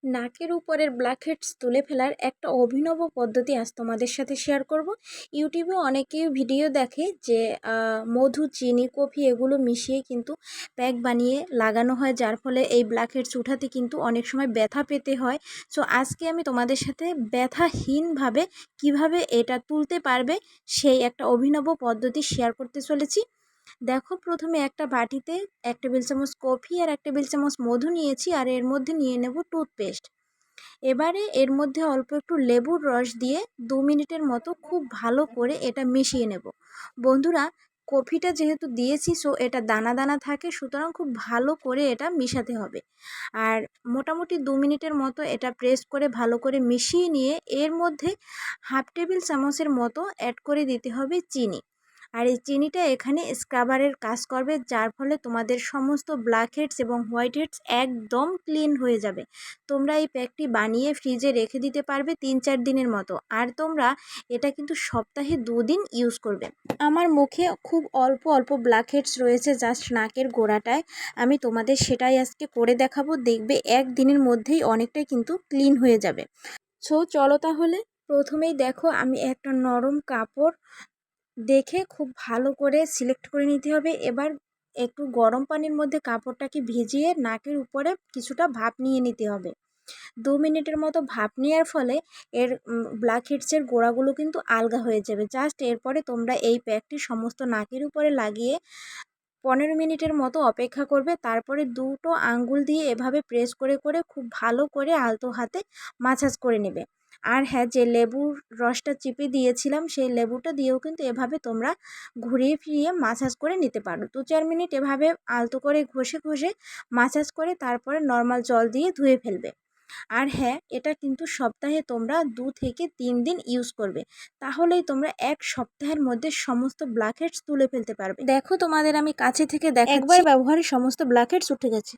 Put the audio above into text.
নাকের উপরের ব্ল্যাকহেডস তুলে ফেলার একটা অভিনব পদ্ধতি আজ তোমাদের সাথে শেয়ার করব। ইউটিউবে অনেকেই ভিডিও দেখে যে মধু, চিনি, কফি এগুলো মিশিয়ে কিন্তু প্যাক বানিয়ে লাগানো হয়, যার ফলে এই ব্ল্যাকহেডস উঠাতে কিন্তু অনেক সময় ব্যথা পেতে হয়। সো আজকে আমি তোমাদের সাথে ব্যথাহীনভাবে কিভাবে এটা তুলতে পারবে সেই একটা অভিনব পদ্ধতি শেয়ার করতে চলেছি। দেখো, প্রথমে একটা বাটিতে 1 টেবিল চামচ কফি আর 1 টেবিল চামচ মধু নিয়েছি, আর এর মধ্যে নিয়ে নেব টুথপেস্ট। এবারে এর মধ্যে অল্প একটু লেবুর রস দিয়ে 2 মিনিটের মতো খুব ভালো করে এটা মিশিয়ে নেব। বন্ধুরা, কফিটা যেহেতু দিয়েছি সো এটা দানা দানা থাকে, সুতরাং খুব ভালো করে এটা মিশাতে হবে। আর মোটামুটি 2 মিনিটের মতো এটা প্রেস করে ভালো করে মিশিয়ে নিয়ে এর মধ্যে 1/2 টেবিল চামচের মতো অ্যাড করে দিতে হবে চিনি। আর এই চিনিটা এখানে স্ক্রাবারের কাজ করবে, যার ফলে তোমাদের সমস্ত ব্ল্যাকহেডস এবং হোয়াইট হেডস একদম ক্লিন হয়ে যাবে। তোমরা এই প্যাকটি বানিয়ে ফ্রিজে রেখে দিতে পারবে 3-4 দিনের মতো, আর তোমরা এটা কিন্তু সপ্তাহে 2 দিন ইউজ করবে। আমার মুখে খুব অল্প অল্প ব্ল্যাকহেডস রয়েছে জাস্ট নাকের গোড়াটায়, আমি তোমাদের সেটাই আজকে করে দেখাবো। দেখবে একদিনের মধ্যেই অনেকটাই কিন্তু ক্লিন হয়ে যাবে। সো চলো তাহলে, প্রথমেই দেখো আমি একটা নরম কাপড় দেখে খুব ভালো করে সিলেক্ট করে নিতে হবে। এবার একটু গরম পানির মধ্যে কাপড়টাকে ভিজিয়ে নাকের উপরে কিছুটা ভাপ নিয়ে নিতে হবে। 2 মিনিটের মতো ভাপ নেওয়ার ফলে এর ব্ল্যাকহেডসের গোড়াগুলো কিন্তু আলগা হয়ে যাবে। জাস্ট এরপরে তোমরা এই প্যাকটি সমস্ত নাকের উপরে লাগিয়ে 15 মিনিটের মতো অপেক্ষা করবে। তারপরে দুটো আঙ্গুল দিয়ে এভাবে প্রেস করে করে খুব ভালো করে আলতো হাতে মাসাজ করে নেবে। আর হ্যাঁ, যে লেবুর রসটা চিপে দিয়েছিলাম সেই লেবুটা দিয়েও কিন্তু এভাবে তোমরা ঘুরিয়ে ফিরিয়ে মাসাজ করে নিতে পারো। 2-4 মিনিট এভাবে আলতো করে ঘষে ঘষে মাসাজ করে তারপরে নর্মাল জল দিয়ে ধুয়ে ফেলবে। আর হ্যাঁ, এটা কিন্তু সপ্তাহে তোমরা 2 থেকে 3 দিন ইউজ করবে, তাহলেই তোমরা 1 সপ্তাহের মধ্যে সমস্ত ব্ল্যাকহেডস তুলে ফেলতে পারবে। দেখো, তোমাদের আমি কাছে থেকে দেখাচ্ছি, একবার ব্যবহারে সমস্ত ব্ল্যাকহেডস উঠে গেছে।